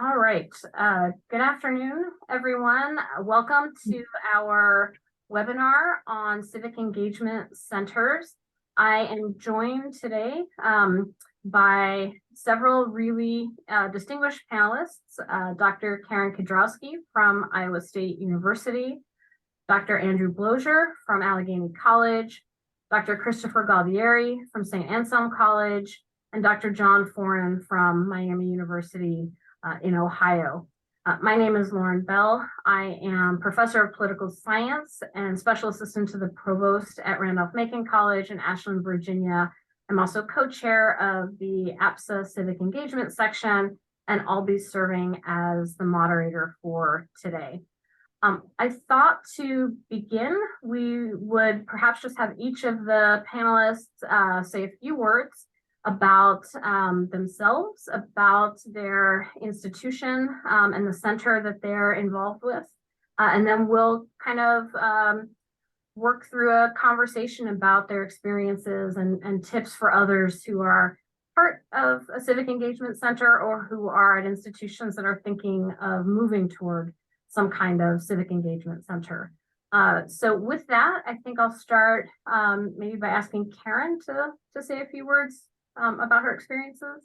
All right. Good afternoon, everyone. Welcome to our webinar on civic engagement centers. I am joined today by several really distinguished panelists, Dr. Karen Kedrowski from Iowa State University, Dr. Andrew Bloeser from Allegheny College, Dr. Christopher Galdieri from St. Anselm College, and Dr. John Forren from Miami University in Ohio. My name is Lauren Bell. I am professor of political science and special assistant to the provost at Randolph-Macon College in Ashland, Virginia. I'm also co-chair of the APSA Civic Engagement section, and I'll be serving as the moderator for today. I thought to begin, we would perhaps just have each of the panelists say a few words about themselves, about their institution and the center that they're involved with. And then we'll kind of work through a conversation about their experiences and tips for others who are part of a civic engagement center or who are at institutions that are thinking of moving toward some kind of civic engagement center. So with that, I think I'll start maybe by asking Karen to say a few words about her experiences.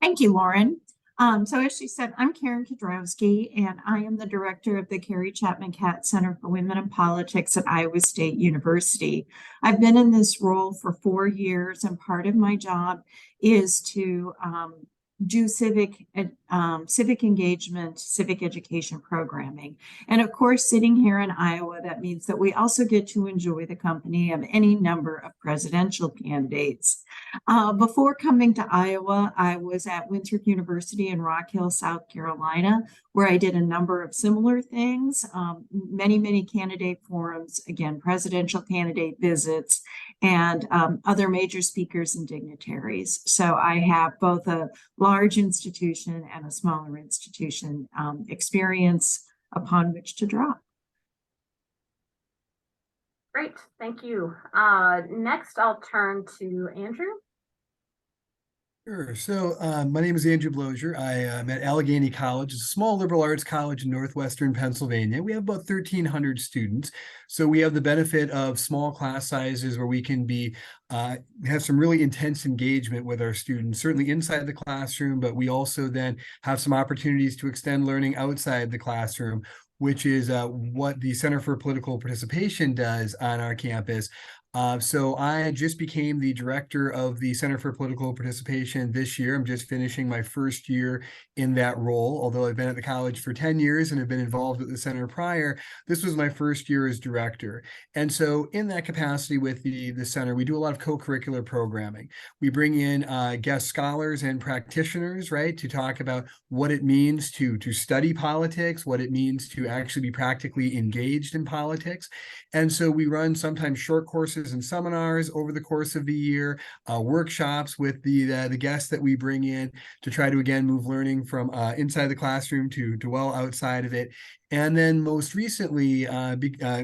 Thank you, Lauren. So as she said, I'm Karen Kedrowski, and I am the director of the Carrie Chapman Catt Center for Women in Politics at Iowa State University. I've been in this role for 4 years, and part of my job is to do civic engagement, civic education programming. And of course, sitting here in Iowa, that means that we also get to enjoy the company of any number of presidential candidates. Before coming to Iowa, I was at Winthrop University in Rock Hill, South Carolina, where I did a number of similar things, many candidate forums, again, presidential candidate visits, and other major speakers and dignitaries. So I have both a large institution and a smaller institution experience upon which to draw. Great, thank you. Next, I'll turn to Andrew. Sure. So my name is Andrew Bloeser. I am at Allegheny College. It's a small liberal arts college in northwestern Pennsylvania. We have about 1,300 students. So we have the benefit of small class sizes where we can be have some really intense engagement with our students, certainly inside the classroom, but we also then have some opportunities to extend learning outside the classroom, which is what the Center for Political Participation does on our campus. So I just became the director of the Center for Political Participation this year. I'm just finishing my first year in that role. Although I've been at the college for 10 years and have been involved with the center prior, this was my first year as director. And so in that capacity with the center, we do a lot of co-curricular programming. We bring in guest scholars and practitioners, right, to talk about what it means to study politics, what it means to actually be practically engaged in politics. And so we run sometimes short courses and seminars over the course of the year, workshops with the guests that we bring in to try to, again, move learning from inside the classroom to well outside of it. And then most recently,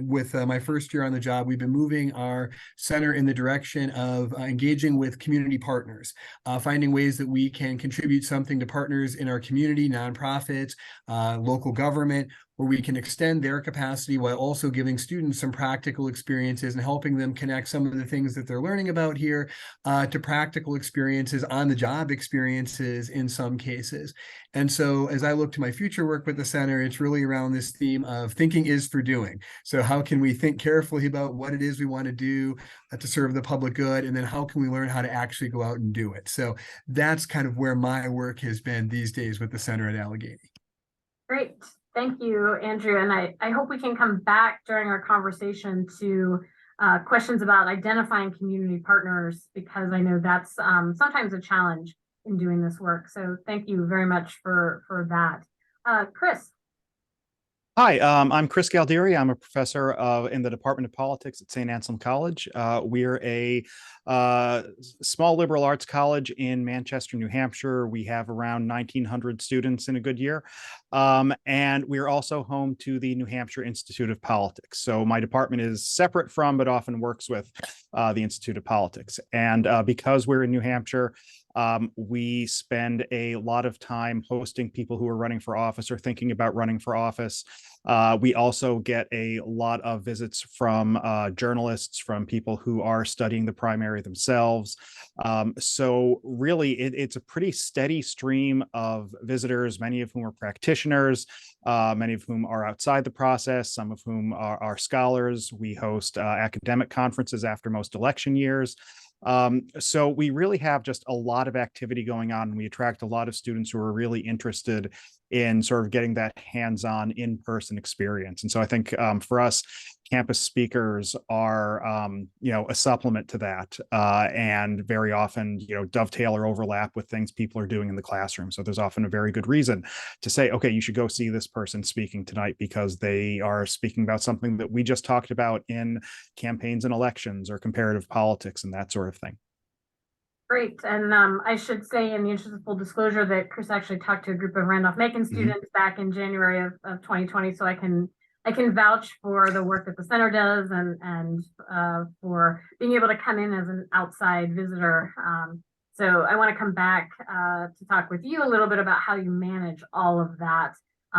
with my first year on the job, we've been moving our center in the direction of engaging with community partners, finding ways that we can contribute something to partners in our community, nonprofits, local government, where we can extend their capacity while also giving students some practical experiences and helping them connect some of the things that they're learning about here to practical experiences, on-the-job experiences in some cases. And so as I look to my future work with the center, it's really around this theme of thinking is for doing. So how can we think carefully about what it is we want to do to serve the public good, and then how can we learn how to actually go out and do it? So that's kind of where my work has been these days with the center at Allegheny. Great. Thank you, Andrew. And I hope we can come back during our conversation to questions about identifying community partners, because I know that's sometimes a challenge in doing this work. So thank you very much for that. Chris. Hi, I'm Chris Galdieri. I'm a professor in the Department of Politics at St. Anselm College. We're a small liberal arts college in Manchester, New Hampshire. We have around 1,900 students in a good year. And we're also home to the New Hampshire Institute of Politics. So my department is separate from, but often works with the Institute of Politics. And because we're in New Hampshire, we spend a lot of time hosting people who are running for office or thinking about running for office. We also get a lot of visits from journalists, from people who are studying the primary themselves. So really, it's a pretty steady stream of visitors, many of whom are practitioners, many of whom are outside the process, some of whom are scholars. We host academic conferences after most election years. So we really have just a lot of activity going on, and we attract a lot of students who are really interested in sort of getting that hands-on in-person experience. And so I think for us, campus speakers are, a supplement to that, and very often, dovetail or overlap with things people are doing in the classroom. So there's often a very good reason to say, okay, you should go see this person speaking tonight because they are speaking about something that we just talked about in campaigns and elections or comparative politics and that sort of thing. Great. And I should say, in the interest of full disclosure, that Chris actually talked to a group of Randolph-Macon students back in January of 2020. So I can vouch for the work that the center does and for being able to come in as an outside visitor. So I want to come back to talk with you a little bit about how you manage all of that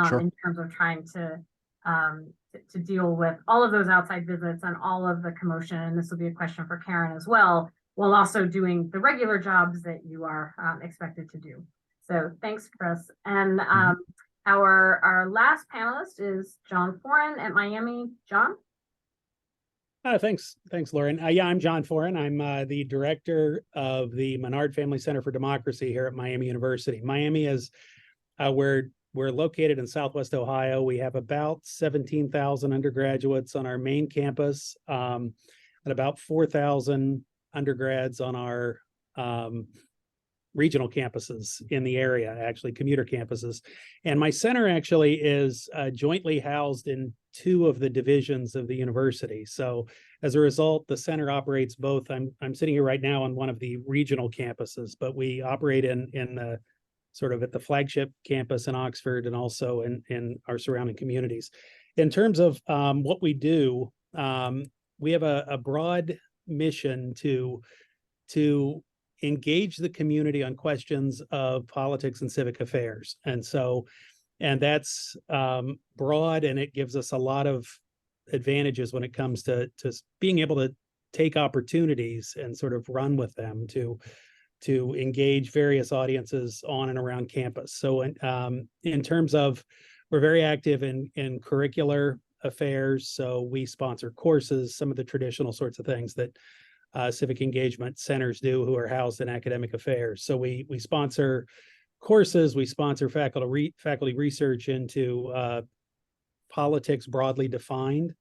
Sure. in terms of trying to deal with all of those outside visits and all of the commotion. And this will be a question for Karen as well, while also doing the regular jobs that you are expected to do. So thanks, Chris. And our last panelist is John Forren at Miami. John? Thanks, Lauren. Yeah, I'm John Forren. I'm the director of the Menard Family Center for Democracy here at Miami University. Miami is we're located in Southwest Ohio. We have about 17,000 undergraduates on our main campus, and about 4,000 undergrads on our regional campuses in the area, actually commuter campuses. And my center actually is jointly housed in two of the divisions of the university. So as a result, the center operates both. I'm sitting here right now on one of the regional campuses, but we operate in the sort of at the flagship campus in Oxford and also in our surrounding communities. In terms of what we do, we have a broad mission to engage the community on questions of politics and civic affairs. And that's broad, and it gives us a lot of advantages when it comes to being able to take opportunities and sort of run with them to engage various audiences on and around campus. So in terms of, we're very active in curricular affairs. So we sponsor courses, some of the traditional sorts of things that civic engagement centers do who are housed in academic affairs. So we sponsor courses, we sponsor faculty research into politics broadly defined,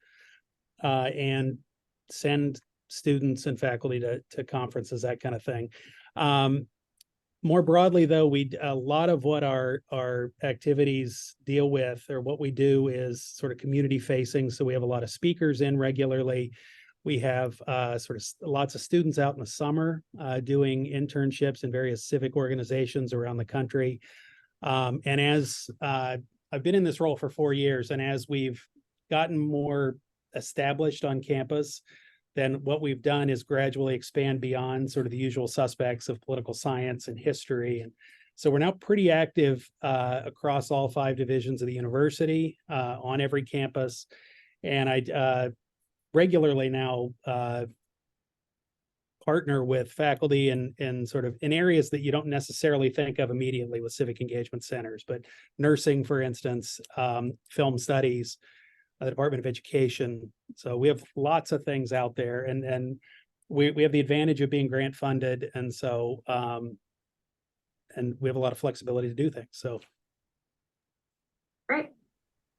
and send students and faculty to conferences, that kind of thing. More broadly, though, a lot of what our activities deal with, or what we do, is sort of community facing. So we have a lot of speakers in regularly. We have sort of lots of students out in the summer doing internships in various civic organizations around the country. And as I've been in this role for 4 years, and as we've gotten more established on campus, then what we've done is gradually expand beyond sort of the usual suspects of political science and history. And so we're now pretty active across all 5 divisions of the university, on every campus. And I regularly now partner with faculty in sort of in areas that you don't necessarily think of immediately with civic engagement centers, but nursing, for instance, film studies, the Department of Education. So we have lots of things out there, and we have the advantage of being grant funded, and so and we have a lot of flexibility to do things. So Great.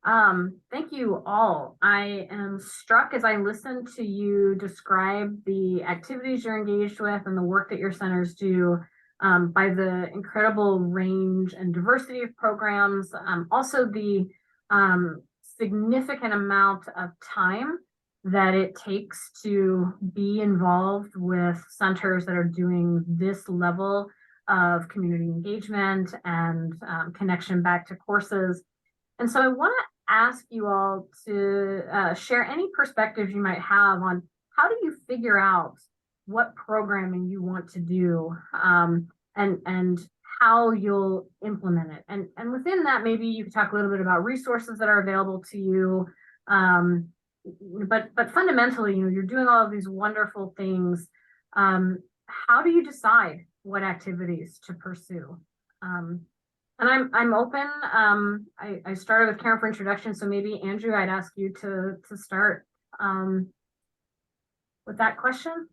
Thank you all. I am struck as I listen to you describe the activities you're engaged with and the work that your centers do, by the incredible range and diversity of programs, also the significant amount of time that it takes to be involved with centers that are doing this level of community engagement and connection back to courses. And so I want to ask you all to share any perspectives you might have on how do you figure out what programming you want to do, and how you'll implement it. And within that, maybe you could talk a little bit about resources that are available to you. But fundamentally, you're doing all of these wonderful things. How do you decide what activities to pursue? And I'm open. I started with Karen for introduction, so maybe Andrew, I'd ask you to start with that question.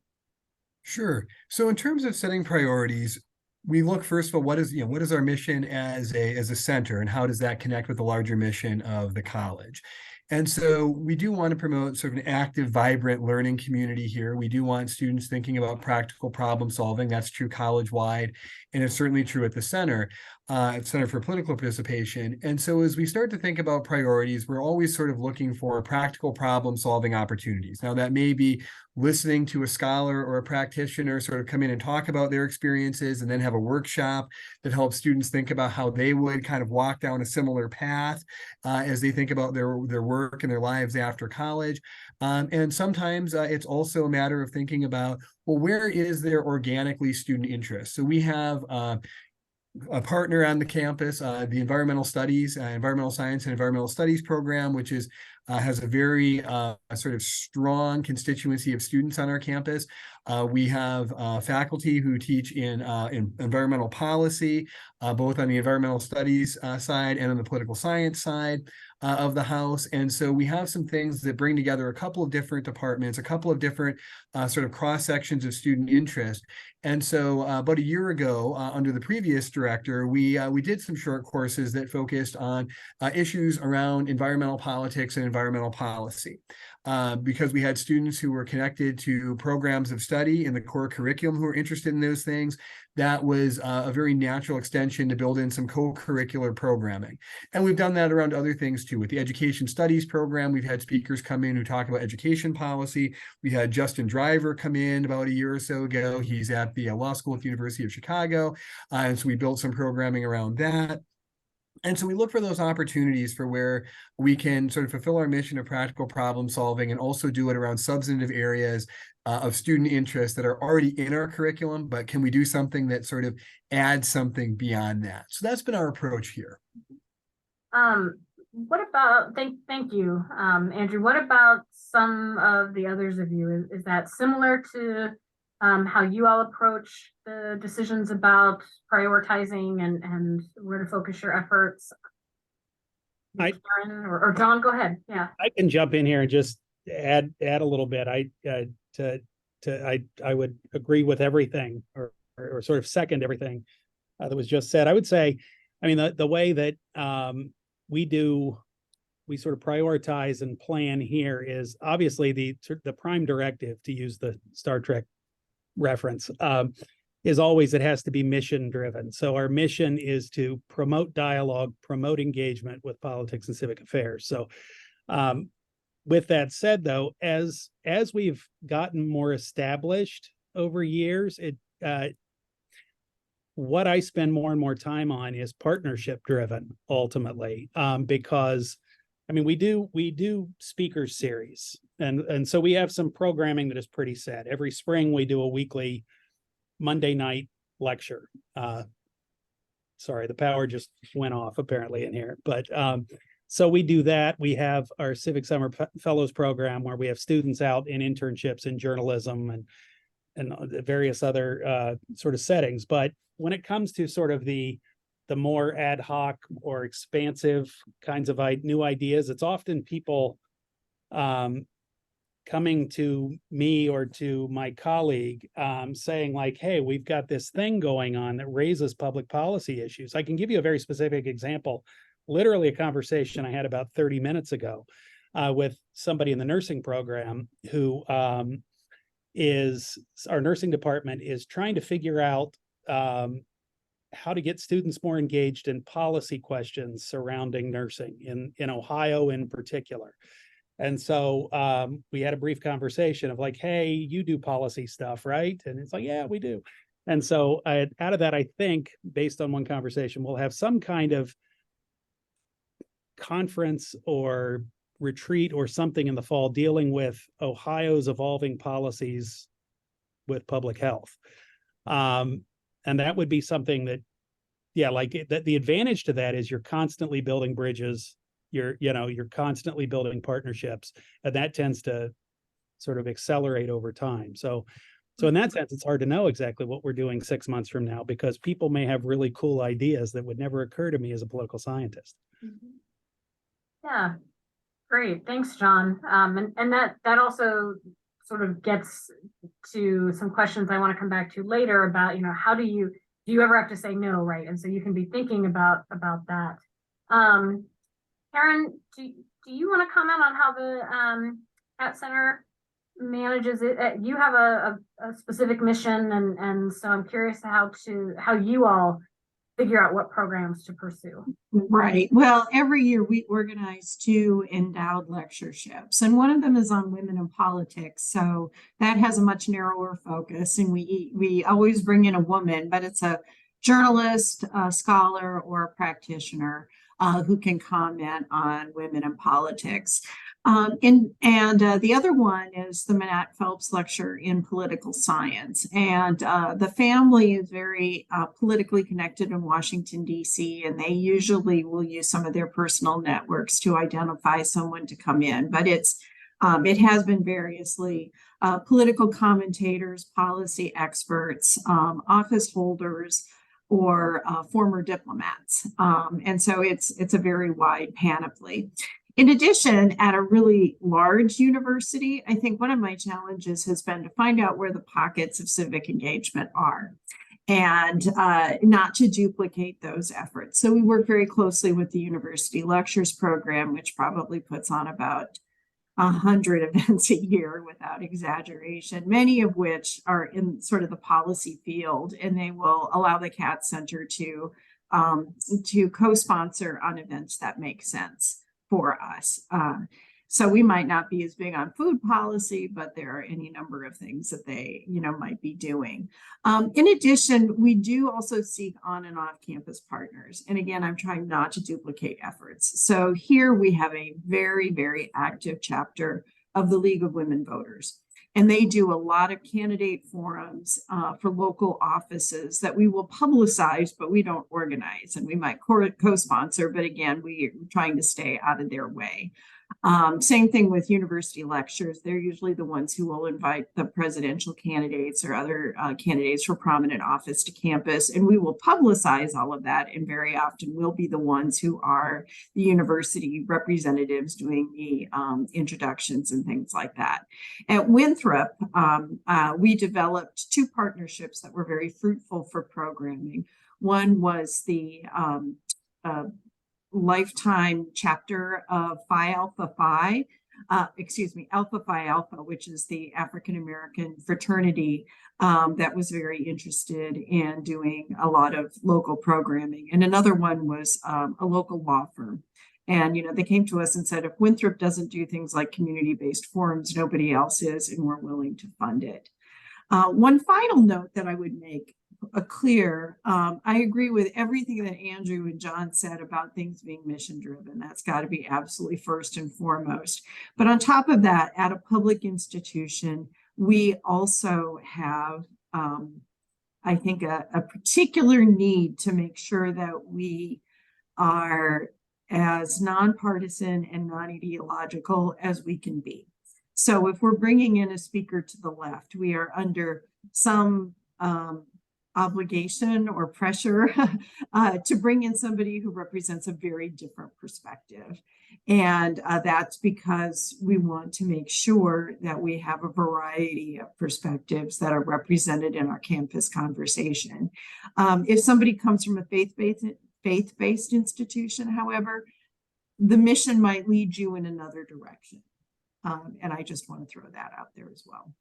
Sure. So in terms of setting priorities, we look first of all, what is our mission as a center, and how does that connect with the larger mission of the college? And so we do want to promote sort of an active, vibrant learning community here. We do want students thinking about practical problem solving. That's true college-wide, and it's certainly true at the Center for Political Participation. And so as we start to think about priorities, we're always sort of looking for practical problem solving opportunities. Now, that may be listening to a scholar or a practitioner sort of come in and talk about their experiences, and then have a workshop that helps students think about how they would kind of walk down a similar path as they think about their work and their lives after college. And sometimes it's also a matter of thinking about, well, where is there organically student interest? So we have a partner on the campus, the Environmental Science and Environmental Studies program, which is has a very sort of strong constituency of students on our campus. We have faculty who teach in environmental policy, both on the environmental studies side and on the political science side of the house. And so we have some things that bring together a couple of different departments, a couple of different sort of cross sections of student interest. And so about a year ago, under the previous director, we did some short courses that focused on issues around environmental politics and environmental policy. Because we had students who were connected to programs of study in the core curriculum who were interested in those things. That was a very natural extension to build in some co-curricular programming. And we've done that around other things too. With the Education Studies program, we've had speakers come in who talk about education policy. We had Justin Driver come in about a year or so ago. He's at the law school at the University of Chicago. And so we built some programming around that. And so we look for those opportunities for where we can sort of fulfill our mission of practical problem solving, and also do it around substantive areas of student interest that are already in our curriculum, but can we do something that sort of adds something beyond that? So that's been our approach here. What about, thank you, Andrew. What about some of the others of you? Is that similar to how you all approach the decisions about prioritizing and where to focus your efforts? Karen or John, go ahead. Yeah, I can jump in here and just add a little bit. I would agree with everything, or sort of second everything that was just said. I would say, I mean, the way that we sort of prioritize and plan here is obviously the prime directive, to use the Star Trek reference, is always it has to be mission driven. So our mission is to promote dialogue, promote engagement with politics and civic affairs. So with that said, though, as we've gotten more established over years, what I spend more and more time on is partnership driven ultimately, because I mean, we do speaker series, and so we have some programming that is pretty set. Every spring we do a weekly Monday night lecture. Sorry, the power just went off apparently in here, but so we do that. We have our Civic Summer Fellows program where we have students out in internships in journalism and various other sort of settings. But when it comes to sort of the more ad hoc or expansive kinds of new ideas, it's often people coming to me or to my colleague saying like, hey, we've got this thing going on that raises public policy issues. I can give you a very specific example, literally a conversation I had about 30 minutes ago with somebody in the nursing program who our nursing department is trying to figure out how to get students more engaged in policy questions surrounding nursing in Ohio in particular. And so we had a brief conversation of like, hey, you do policy stuff, right? And it's like, yeah, we do. And so out of that, I think, based on one conversation, we'll have some kind of conference or retreat or something in the fall dealing with Ohio's evolving policies with public health. And that would be something that, yeah, like that the advantage to that is you're constantly building bridges. You're constantly building partnerships, and that tends to sort of accelerate over time. So in that sense, it's hard to know exactly what we're doing 6 months from now, because people may have really cool ideas that would never occur to me as a political scientist. Yeah, great. Thanks, John. And that also sort of gets to some questions I want to come back to later about, how do you ever have to say no, right? And so you can be thinking about that. Karen, do you want to comment on how the Cat Center manages it? You have a specific mission, and so I'm curious how you all figure out what programs to pursue. Right. Well, every year we organize 2 endowed lectureships, and one of them is on women in politics. So that has a much narrower focus, and we always bring in a woman, but it's a journalist, a scholar, or a practitioner who can comment on women in politics. And the other one is the Manat Phelps Lecture in Political Science. And the family is very politically connected in Washington, D.C., and they usually will use some of their personal networks to identify someone to come in. But it has been variously political commentators, policy experts, office holders, or former diplomats. And so it's a very wide panoply. In addition, at a really large university, I think one of my challenges has been to find out where the pockets of civic engagement are and not to duplicate those efforts. So we work very closely with the University Lectures Program, which probably puts on about 100 events a year without exaggeration, many of which are in sort of the policy field, and they will allow the Cat Center to co-sponsor on events that make sense for us. So we might not be as big on food policy, but there are any number of things that they, might be doing. In addition, we do also seek on and off campus partners. And again, I'm trying not to duplicate efforts. So here we have a very, very active chapter of the League of Women Voters. And they do a lot of candidate forums for local offices that we will publicize, but we don't organize. And we might co-sponsor, but again, we're trying to stay out of their way. Same thing with university lectures. They're usually the ones who will invite the presidential candidates or other candidates for prominent office to campus, and we will publicize all of that. And very often we'll be the ones who are the university representatives doing the introductions and things like that. At Winthrop, we developed 2 partnerships that were very fruitful for programming. One was the lifetime chapter of Phi Alpha Phi, Alpha Phi Alpha, which is the African American fraternity that was very interested in doing a lot of local programming. And another one was a local law firm. And, they came to us and said, if Winthrop doesn't do things like community-based forums, nobody else is, and we're willing to fund it. One final note that I would make clear, I agree with everything that Andrew and John said about things being mission driven. That's got to be absolutely first and foremost. But on top of that, at a public institution, we also have, I think, a particular need to make sure that we are as nonpartisan and non-ideological as we can be. So if we're bringing in a speaker to the left, we are under some obligation or pressure to bring in somebody who represents a very different perspective. And that's because we want to make sure that we have a variety of perspectives that are represented in our campus conversation. If somebody comes from a faith-based institution, however, the mission might lead you in another direction. And I just want to throw that out there as well.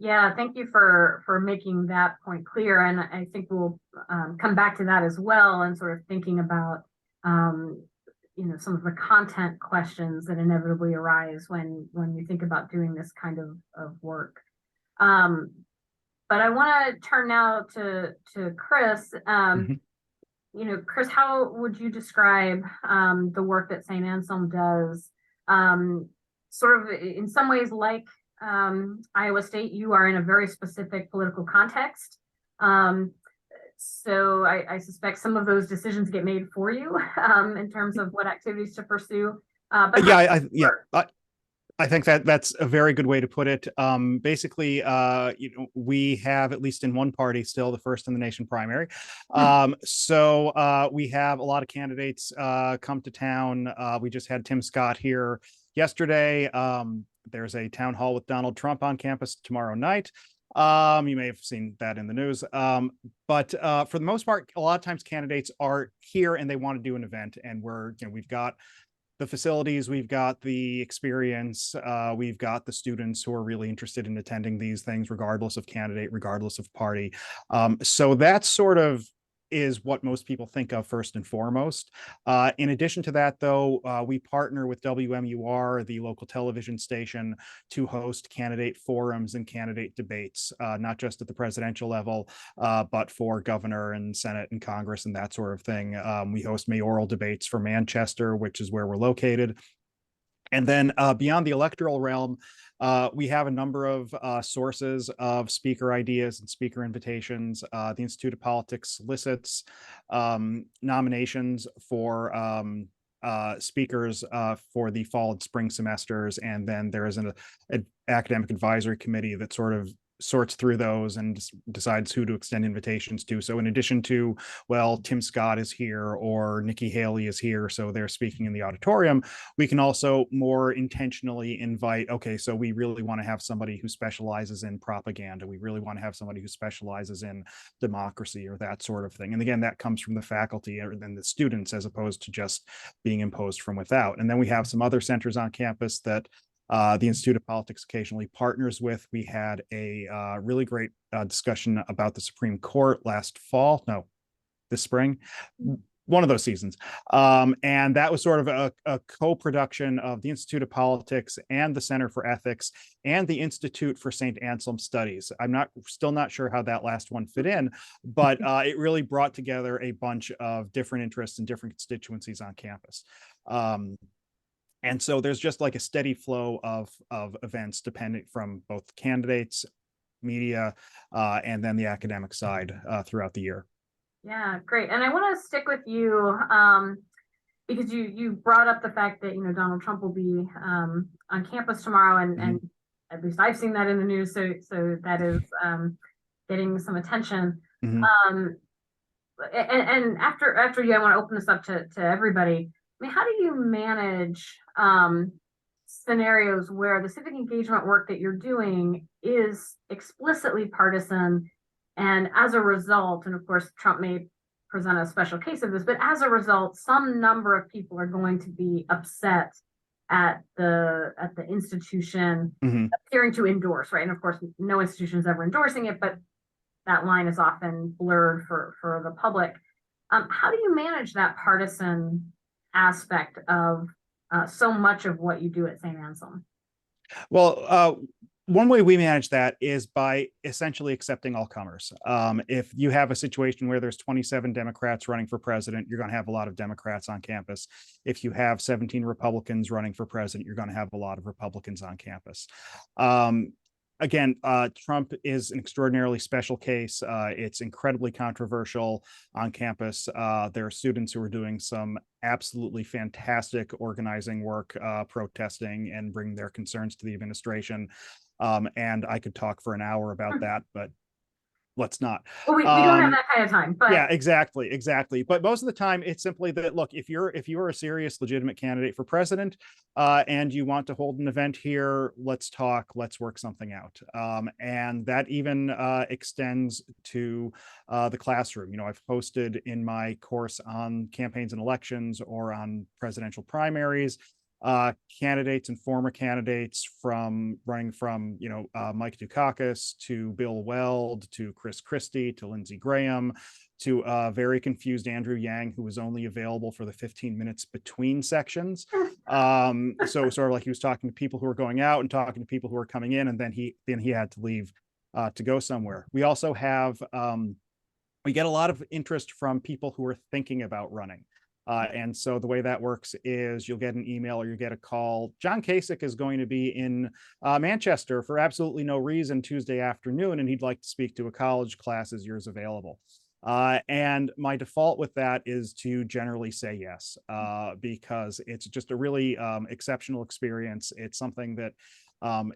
Yeah, thank you for making that point clear. And I think we'll come back to that as well, and sort of thinking about, some of the content questions that inevitably arise when you think about doing this kind of work. But I want to turn now to Chris. Chris, how would you describe the work that St. Anselm does? Sort of in some ways, like Iowa State, you are in a very specific political context. So I suspect some of those decisions get made for you in terms of what activities to pursue. But I think that's a very good way to put it. Basically, we have, at least in one party, still the first in the nation primary. So we have a lot of candidates come to town. We just had Tim Scott here yesterday. There's a town hall with Donald Trump on campus tomorrow night. You may have seen that in the news. But for the most part, a lot of times candidates are here and they want to do an event, and we've got the facilities, we've got the experience, we've got the students who are really interested in attending these things, regardless of candidate, regardless of party. So that sort of is what most people think of first and foremost. In addition to that, though, we partner with WMUR, the local television station, to host candidate forums and candidate debates, not just at the presidential level, but for governor and Senate and Congress and that sort of thing. We host mayoral debates for Manchester, which is where we're located. And then beyond the electoral realm, we have a number of sources of speaker ideas and speaker invitations. The Institute of Politics solicits nominations for speakers for the fall and spring semesters. And then there is an academic advisory committee that sort of sorts through those and decides who to extend invitations to. So in addition to, well, Tim Scott is here or Nikki Haley is here, so they're speaking in the auditorium, we can also more intentionally invite, okay, so we really want to have somebody who specializes in propaganda. We really want to have somebody who specializes in democracy or that sort of thing. And again, that comes from the faculty and the students as opposed to just being imposed from without. And then we have some other centers on campus that the Institute of Politics occasionally partners with. We had a really great discussion about the Supreme Court this spring, one of those seasons. And that was sort of a co-production of the Institute of Politics and the Center for Ethics and the Institute for St. Anselm Studies. I'm still not sure how that last one fit in, but it really brought together a bunch of different interests and different constituencies on campus. And so there's just like a steady flow of events depending from both candidates, media, and then the academic side throughout the year. Yeah, great. And I want to stick with you because you brought up the fact that Donald Trump will be on campus tomorrow, and at least I've seen that in the news. So that is getting some attention. And after you, I want to open this up to everybody. I mean, how do you manage scenarios where the civic engagement work that you're doing is explicitly partisan, and as a result, and of course Trump may present a special case of this, but as a result, some number of people are going to be upset at the institution appearing to endorse, right? And of course, no institution is ever endorsing it, but that line is often blurred for the public. How do you manage that partisan aspect of so much of what you do at St. Anselm? Well, one way we manage that is by essentially accepting all comers. If you have a situation where there's 27 Democrats running for president, you're going to have a lot of Democrats on campus. If you have 17 Republicans running for president, you're going to have a lot of Republicans on campus. Again, Trump is an extraordinarily special case. It's incredibly controversial on campus. There are students who are doing some absolutely fantastic organizing work, protesting and bringing their concerns to the administration. And I could talk for an hour about that, but let's not. Well, we don't have that kind of time. But yeah, exactly. But most of the time, it's simply that, look, if you're a serious, legitimate candidate for president, and you want to hold an event here, let's talk, let's work something out. And that even extends to the classroom. I've posted in my course on campaigns and elections or on presidential primaries candidates and former candidates from running from, Mike Dukakis to Bill Weld to Chris Christie to Lindsey Graham to very confused Andrew Yang, who was only available for the 15 minutes between sections. So sort of like he was talking to people who were going out and talking to people who were coming in, and then he had to leave to go somewhere. We also have, we get a lot of interest from people who are thinking about running. And so the way that works is you'll get an email or you get a call. John Kasich is going to be in Manchester for absolutely no reason Tuesday afternoon, and he'd like to speak to a college class. Is yours available? And my default with that is to generally say yes, because it's just a really exceptional experience. It's something that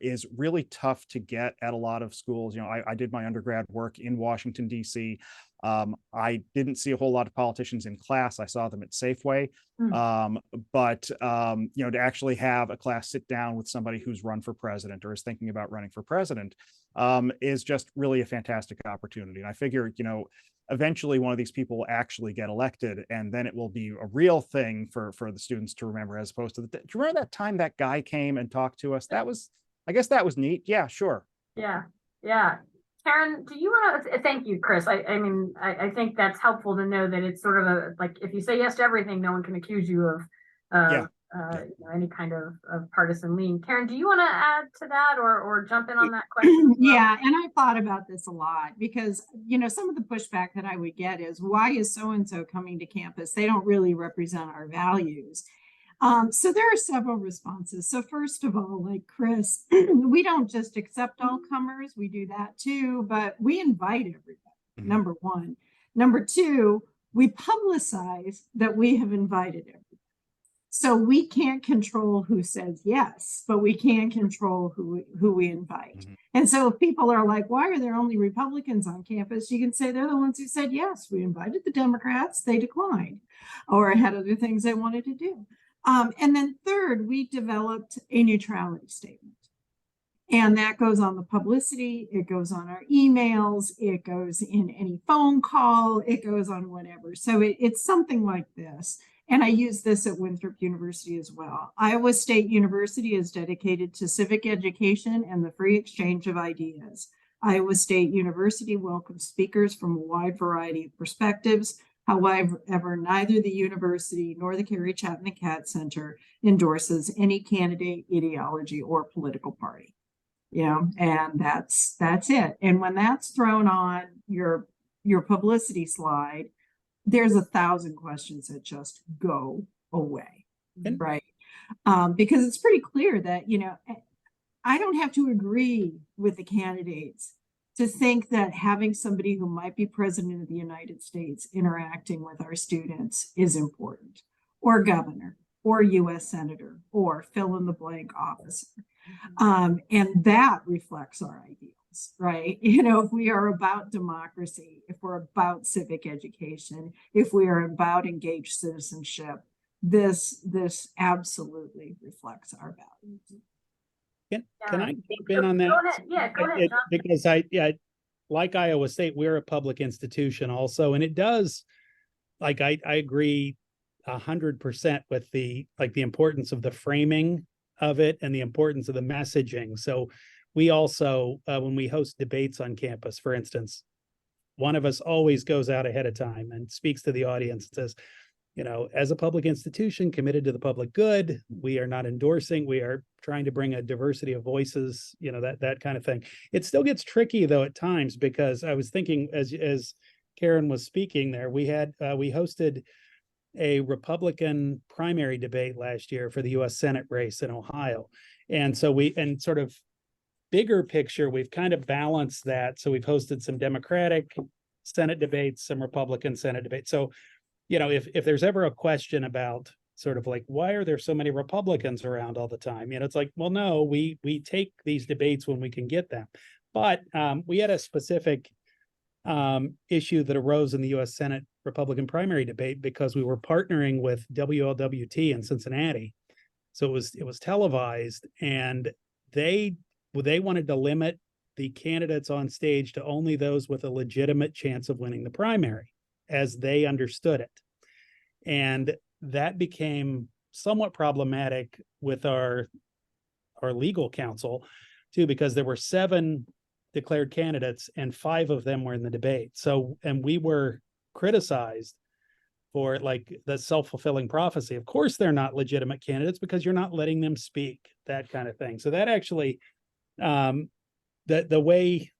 is really tough to get at a lot of schools. I did my undergrad work in Washington, D.C. I didn't see a whole lot of politicians in class. I saw them at Safeway. But to actually have a class sit down with somebody who's run for president or is thinking about running for president is just really a fantastic opportunity. And I figure, eventually one of these people will actually get elected, and then it will be a real thing for the students to remember, as opposed to do you remember that time that guy came and talked to us? I guess that was neat. Yeah, sure. Yeah. Karen, do you want to thank you, Chris? I think that's helpful to know that it's sort of like, if you say yes to everything, no one can accuse you of any kind of partisan lean. Karen, do you want to add to that or jump in on that question? Yeah, and I thought about this a lot because, some of the pushback that I would get is, why is so-and-so coming to campus? They don't really represent our values. So there are several responses. So first of all, like Chris, we don't just accept all comers. We do that too, but we invite everybody, number one. Number two, we publicize that we have invited everybody. So we can't control who says yes, but we can control who we invite. And so if people are like, why are there only Republicans on campus? You can say they're the ones who said yes. We invited the Democrats, they declined, or had other things they wanted to do. And then third, we developed a neutrality statement. And that goes on the publicity, it goes on our emails, it goes in any phone call, it goes on whatever. So it's something like this. And I use this at Winthrop University as well. Iowa State University is dedicated to civic education and the free exchange of ideas. Iowa State University welcomes speakers from a wide variety of perspectives. However, neither the university nor the Carrie Chapman Catt Center endorses any candidate, ideology, or political party. And that's it. And when that's thrown on your publicity slide, there's 1,000 questions that just go away, right? Because it's pretty clear that, I don't have to agree with the candidates to think that having somebody who might be president of the United States interacting with our students is important, or governor, or U.S. senator, or fill in the blank officer. And that reflects our ideals, right? If we are about democracy, if we're about civic education, if we are about engaged citizenship, this absolutely reflects our values. Can I jump in on that? Go ahead. Yeah, go ahead, John. Because like Iowa State, we're a public institution also, and it does, I agree 100% with the importance of the framing of it and the importance of the messaging. So we also, when we host debates on campus, for instance, one of us always goes out ahead of time and speaks to the audience and says, as a public institution committed to the public good, we are not endorsing, we are trying to bring a diversity of voices, that kind of thing. It still gets tricky though at times, because I was thinking as Karen was speaking there, we hosted a Republican primary debate last year for the U.S. Senate race in Ohio. And so sort of bigger picture, we've kind of balanced that. So we've hosted some Democratic Senate debates, some Republican Senate debates. So if there's ever a question about sort of like, why are there so many Republicans around all the time? It's like, well, no, we take these debates when we can get them. But we had a specific issue that arose in the U.S. Senate Republican primary debate because we were partnering with WLWT in Cincinnati. So it was televised, and they wanted to limit the candidates on stage to only those with a legitimate chance of winning the primary, as they understood it. And that became somewhat problematic with our legal counsel too, because there were 7 declared candidates and 5 of them were in the debate. So, and we were criticized for like the self-fulfilling prophecy. Of course, they're not legitimate candidates because you're not letting them speak, that kind of thing. So that actually, the way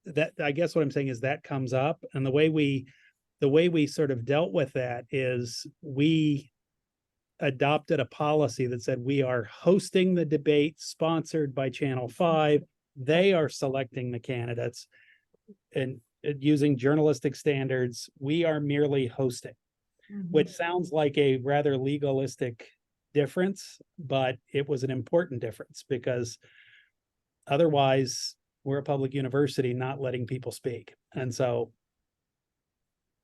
that, I guess what I'm saying is that comes up, and the way we sort of dealt with that is we adopted a policy that said we are hosting the debate sponsored by Channel 5. They are selecting the candidates and using journalistic standards. We are merely hosting, which sounds like a rather legalistic difference, but it was an important difference because otherwise we're a public university not letting people speak. And so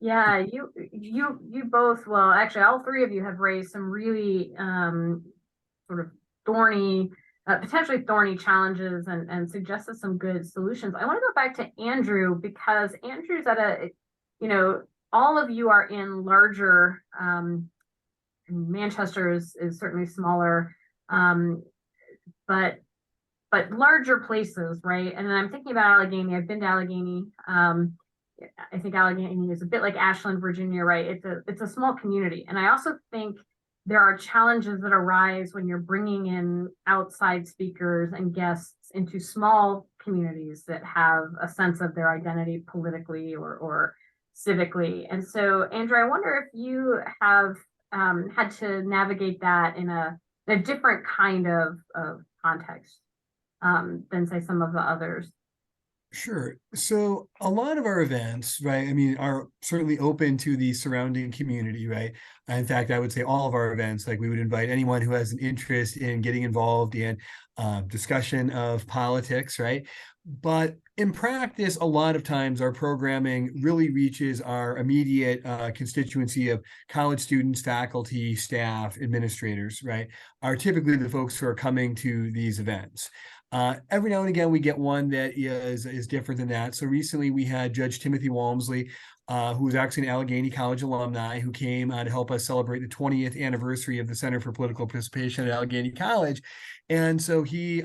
yeah, you both, well, actually all 3 of you have raised some really sort of thorny, potentially thorny challenges and suggested some good solutions. I want to go back to Andrew because Andrew's at a, all of you are in larger, Manchester is certainly smaller, but larger places, right? And then I'm thinking about Allegheny. I've been to Allegheny. I think Allegheny is a bit like Ashland, Virginia, right? It's a small community. And I also think there are challenges that arise when you're bringing in outside speakers and guests into small communities that have a sense of their identity politically or civically. And so, Andrew, I wonder if you have had to navigate that in a different kind of context than say some of the others. Sure. So a lot of our events, right, I mean, are certainly open to the surrounding community, right? In fact, I would say all of our events, like we would invite anyone who has an interest in getting involved in discussion of politics, right? But in practice, a lot of times our programming really reaches our immediate constituency of college students, faculty, staff, administrators, right? Are typically the folks who are coming to these events. Every now and again, we get one that is different than that. So recently we had Judge Timothy Walmsley, who was actually an Allegheny College alumni, who came to help us celebrate the 20th anniversary of the Center for Political Participation at Allegheny College. And so he,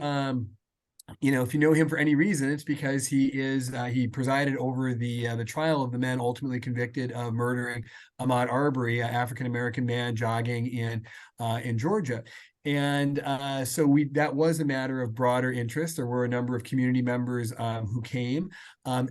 if you know him for any reason, it's because he presided over the trial of the men ultimately convicted of murdering Ahmaud Arbery, an African-American man jogging in Georgia. And so that was a matter of broader interest. There were a number of community members who came.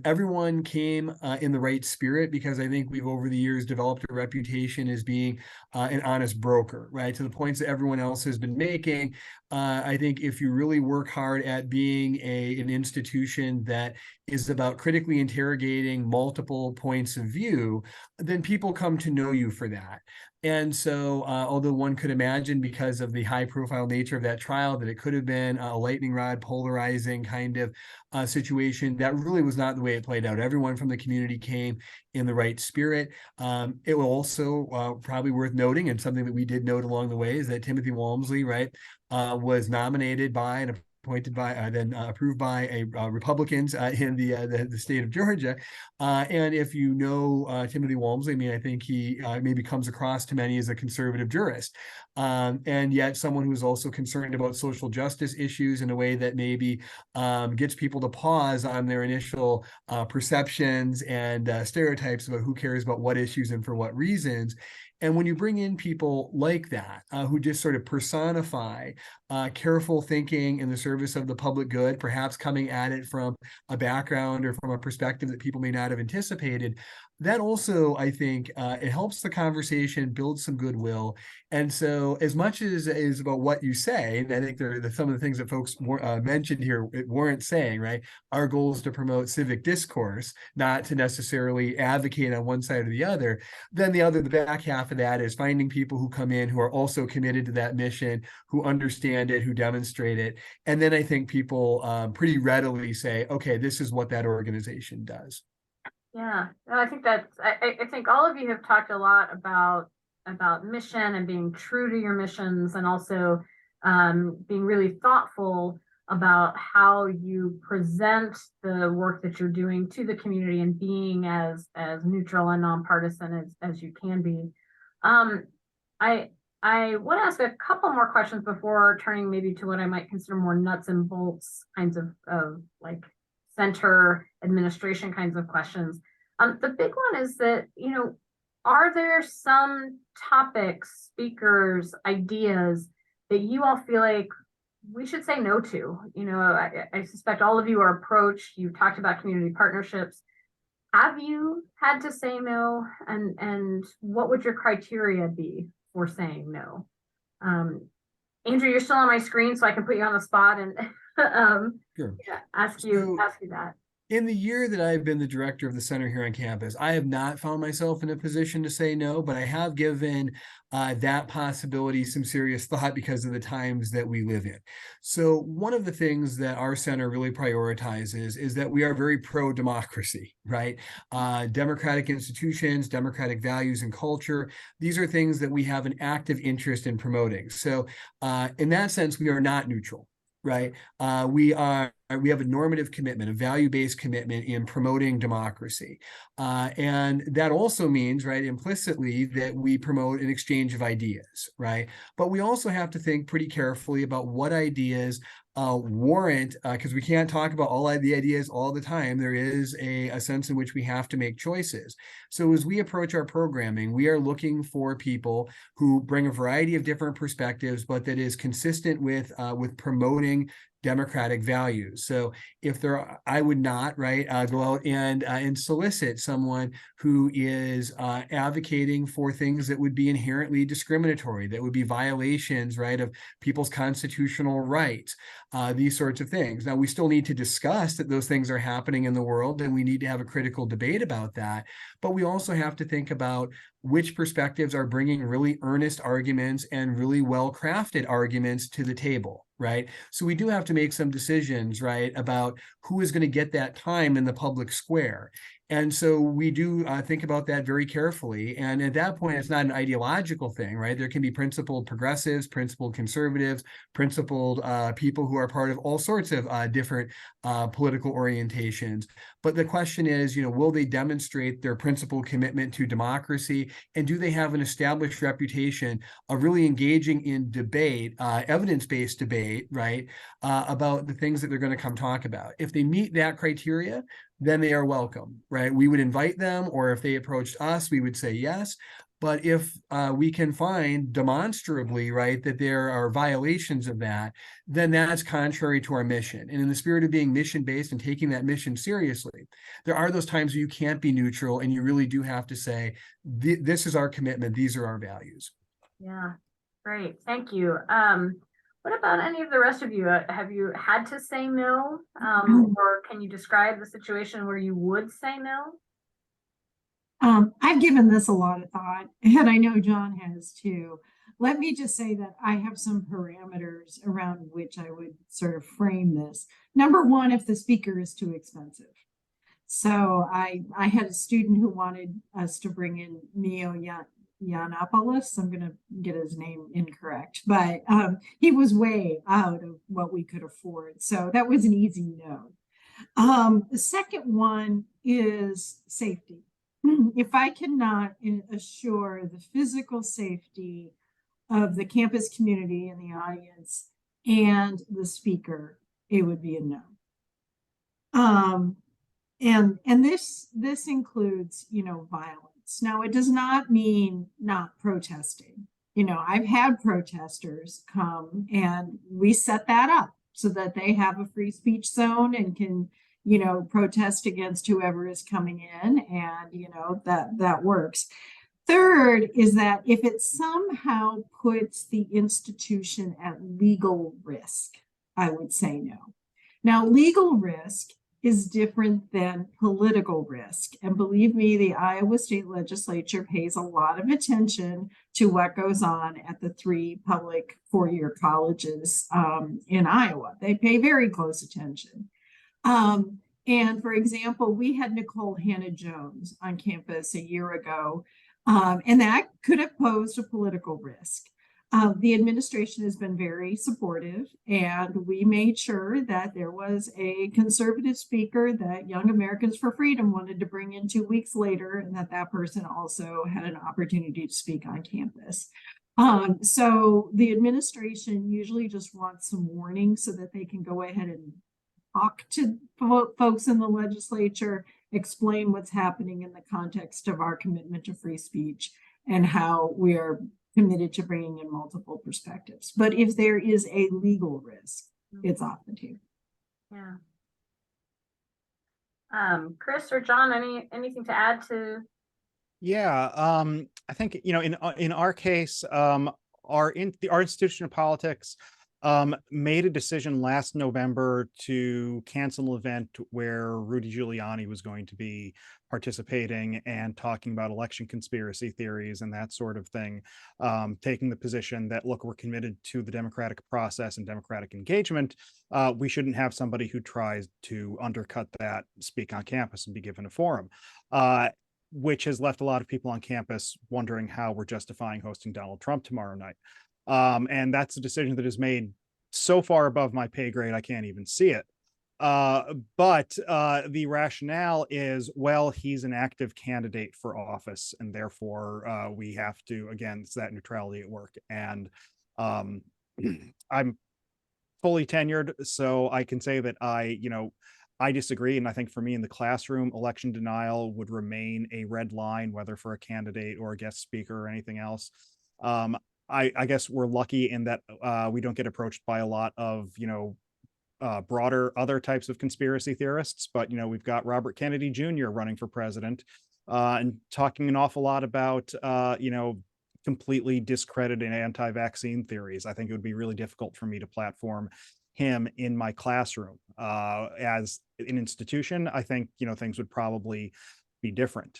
Everyone came in the right spirit because I think we've over the years developed a reputation as being an honest broker, right? To the points that everyone else has been making. I think if you really work hard at being an institution that is about critically interrogating multiple points of view, then people come to know you for that. And so, although one could imagine because of the high profile nature of that trial that it could have been a lightning rod polarizing kind of situation, that really was not the way it played out. Everyone from the community came in the right spirit. It will also probably worth noting, and something that we did note along the way, is that Timothy Walmsley, right, was nominated by and appointed by, then approved by Republicans in the state of Georgia. And if you know Timothy Walmsley, I mean, I think he maybe comes across to many as a conservative jurist, and yet someone who's also concerned about social justice issues in a way that maybe gets people to pause on their initial perceptions and stereotypes about who cares about what issues and for what reasons. And when you bring in people like that, who just sort of personify careful thinking in the service of the public good, perhaps coming at it from a background or from a perspective that people may not have anticipated, that also, I think, it helps the conversation, build some goodwill. And so as much as is about what you say, and I think there are some of the things that folks mentioned here weren't saying, right? Our goal is to promote civic discourse, not to necessarily advocate on one side or the other. Then the back half of that is finding people who come in who are also committed to that mission, who understand it, who demonstrate it. And then I think people pretty readily say, okay, this is what that organization does. Yeah, I think I think all of you have talked a lot about mission and being true to your missions, and also being really thoughtful about how you present the work that you're doing to the community and being as neutral and nonpartisan as you can be. I want to ask a couple more questions before turning maybe to what I might consider more nuts and bolts kinds of like center administration kinds of questions. The big one is that, are there some topics, speakers, ideas that you all feel like we should say no to? I suspect all of you are approached. You talked about community partnerships. Have you had to say no? And what would your criteria be for saying no? Andrew, you're still on my screen, so I can put you on the spot and Sure. ask you So, that. in the year that I've been the director of the center here on campus, I have not found myself in a position to say no, but I have given that possibility some serious thought because of the times that we live in. So one of the things that our center really prioritizes is that we are very pro-democracy, right? Democratic institutions, democratic values and culture, these are things that we have an active interest in promoting. So in that sense, we are not neutral. Right. We have a normative commitment, a value-based commitment in promoting democracy. And that also means, right, implicitly that we promote an exchange of ideas, right? But we also have to think pretty carefully about what ideas warrant, because we can't talk about all the ideas all the time. There is a sense in which we have to make choices. So as we approach our programming, we are looking for people who bring a variety of different perspectives, but that is consistent with promoting democratic values. So if I would not, right, go out and solicit someone who is advocating for things that would be inherently discriminatory, that would be violations, right, of people's constitutional rights, these sorts of things. Now, we still need to discuss that those things are happening in the world, and we need to have a critical debate about that. But we also have to think about which perspectives are bringing really earnest arguments and really well-crafted arguments to the table, right? So we do have to make some decisions, right, about who is going to get that time in the public square. And so we do think about that very carefully. And at that point, it's not an ideological thing, right? There can be principled progressives, principled conservatives, principled people who are part of all sorts of different political orientations. But the question is, will they demonstrate their principled commitment to democracy? And do they have an established reputation of really engaging in debate, evidence-based debate, right, about the things that they're going to come talk about? If they meet that criteria, then they are welcome, right? We would invite them, or if they approached us, we would say yes. But if we can find demonstrably, right, that there are violations of that, then that's contrary to our mission. And in the spirit of being mission-based and taking that mission seriously, there are those times where you can't be neutral and you really do have to say, this is our commitment, these are our values. Yeah, great, thank you. What about any of the rest of you? Have you had to say no? Or can you describe the situation where you would say no? I've given this a lot of thought, and I know John has too. Let me just say that I have some parameters around which I would sort of frame this. Number one, if the speaker is too expensive. So I had a student who wanted us to bring in Yiannopoulos. I'm going to get his name incorrect, but he was way out of what we could afford. So that was an easy no. The second one is safety. If I cannot assure the physical safety of the campus community and the audience and the speaker, it would be a no. And this includes, violence. Now, it does not mean not protesting. I've had protesters come and we set that up so that they have a free speech zone and can protest against whoever is coming in, and that works. Third is that if it somehow puts the institution at legal risk, I would say no. Now, legal risk is different than political risk. And believe me, the Iowa State Legislature pays a lot of attention to what goes on at the 3 public 4-year colleges in Iowa. They pay very close attention. And for example, we had Nicole Hannah-Jones on campus a year ago, and that could have posed a political risk. The administration has been very supportive, and we made sure that there was a conservative speaker that Young Americans for Freedom wanted to bring in 2 weeks later, and that person also had an opportunity to speak on campus. So the administration usually just wants some warning so that they can go ahead and talk to folks in the legislature, explain what's happening in the context of our commitment to free speech and how we are committed to bringing in multiple perspectives. But if there is a legal risk, it's off the table. Yeah. Chris or John, anything to add to? Yeah, I think, in our case, our institution of politics made a decision last November to cancel an event where Rudy Giuliani was going to be participating and talking about election conspiracy theories and that sort of thing, taking the position that, look, we're committed to the democratic process and democratic engagement. We shouldn't have somebody who tries to undercut that speak on campus and be given a forum. Which has left a lot of people on campus wondering how we're justifying hosting Donald Trump tomorrow night. And that's a decision that is made so far above my pay grade, I can't even see it. But the rationale is, well, he's an active candidate for office, and therefore we have to, again, it's that neutrality at work. And I'm fully tenured, so I can say that I disagree. And I think for me in the classroom, election denial would remain a red line, whether for a candidate or a guest speaker or anything else. I guess we're lucky in that we don't get approached by a lot of, broader other types of conspiracy theorists. But, we've got Robert Kennedy Jr. running for president and talking an awful lot about, completely discredited anti-vaccine theories. I think it would be really difficult for me to platform him in my classroom. As an institution, I think, things would probably be different.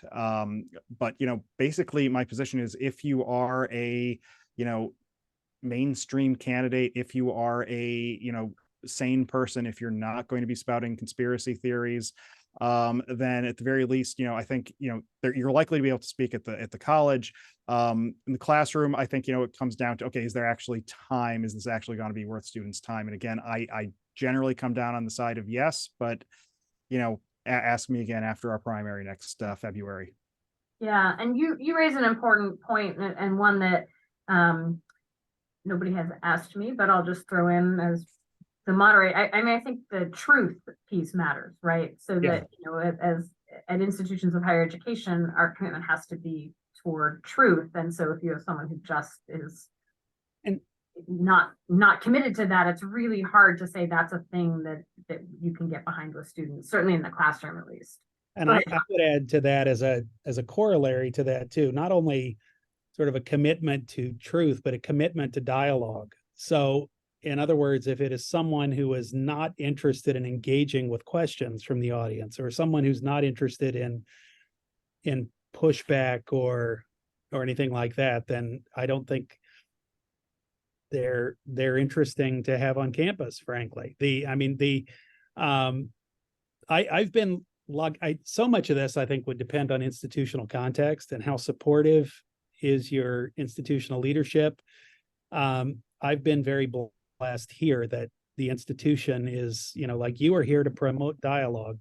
But, basically my position is, if you are a, mainstream candidate, if you are a, sane person, if you're not going to be spouting conspiracy theories, then at the very least, I think, you're likely to be able to speak at the college. In the classroom, I think, it comes down to, okay, is there actually time? Is this actually going to be worth students' time? And again, I generally come down on the side of yes, but, ask me again after our primary next February. Yeah, and you raise an important point, and one that nobody has asked me, but I'll just throw in as the moderator. I think the truth piece matters, right? So that, as at institutions of higher education, our commitment has to be toward truth. And so if you have someone who just is and not committed to that, it's really hard to say that's a thing that you can get behind with students, certainly in the classroom at least. And I would add to that as a corollary to that too, not only sort of a commitment to truth, but a commitment to dialogue. So in other words, if it is someone who is not interested in engaging with questions from the audience, or someone who's not interested in pushback or anything like that, then I don't think they're interesting to have on campus, frankly. I've been so much of this, I think, would depend on institutional context and how supportive is your institutional leadership. I've been very blessed here that the institution is, like, you are here to promote dialogue.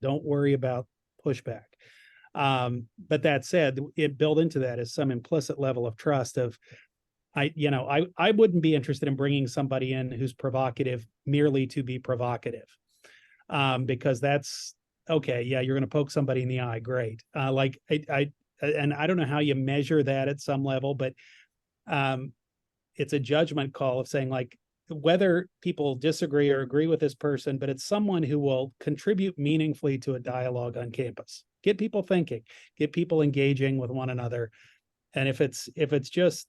Don't worry about pushback. But that said, it built into that is some implicit level of trust of, I wouldn't be interested in bringing somebody in who's provocative merely to be provocative. Because that's okay. Yeah, you're going to poke somebody in the eye. Great. And I don't know how you measure that at some level, but it's a judgment call of saying, like, whether people disagree or agree with this person, but it's someone who will contribute meaningfully to a dialogue on campus, get people thinking, get people engaging with one another. And if it's just,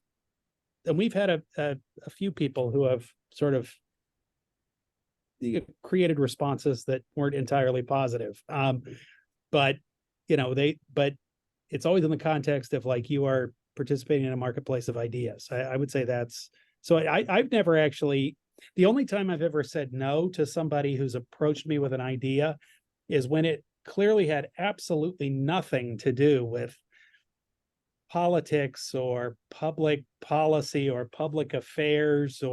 and we've had a few people who have sort of created responses that weren't entirely positive. But it's always in the context of, like, you are participating in a marketplace of ideas. I would say that's, so I've never actually, the only time I've ever said no to somebody who's approached me with an idea is when it clearly had absolutely nothing to do with politics or public policy or public affairs,